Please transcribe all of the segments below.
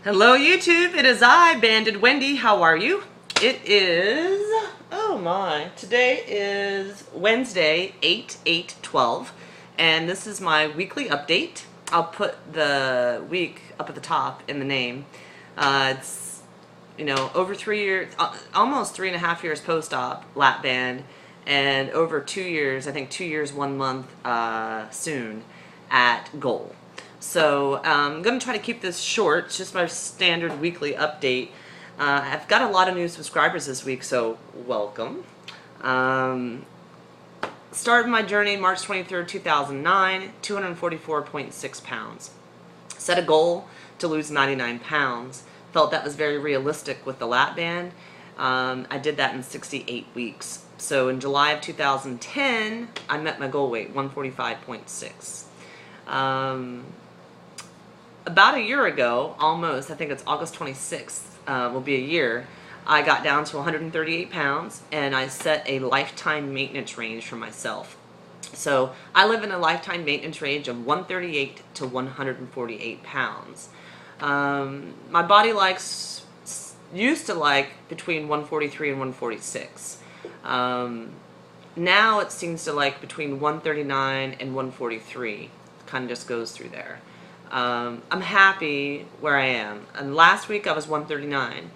Hello YouTube, it is I, Banded Wendy. How are you? It is, oh my, today is Wednesday, 8/8/12, and this is my weekly update. I'll put the week up at the top in the name. It's, over 3 years, almost 3.5 years post-op, LAPBAND, and over 2 years, I think 2 years, 1 month soon at goal. So I'm going to try to keep this short. It's just my standard weekly update. I've got a lot of new subscribers this week, so welcome. Started my journey March 23rd, 2009, 244.6 pounds. Set a goal to lose 99 pounds. Felt that was very realistic with the LAPBAND. I did that in 68 weeks. So in July of 2010, I met my goal weight, 145.6. About a year ago, almost, I think it's August 26th, will be a year, I got down to 138 pounds and I set a lifetime maintenance range for myself. So I live in a lifetime maintenance range of 138 to 148 pounds. My body used to like between 143 and 146. Now it seems to like between 139 and 143. Kind of just goes through there. I'm happy where I am. And last week I was 139.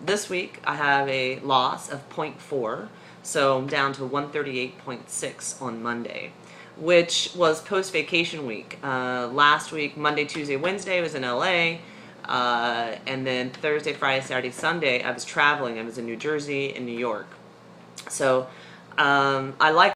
This week I have a loss of 0.4, so I'm down to 138.6 on Monday, which was post-vacation week. Last week, Monday, Tuesday, Wednesday, I was in LA, and then Thursday, Friday, Saturday, Sunday, I was traveling. I was in New Jersey and New York. So I like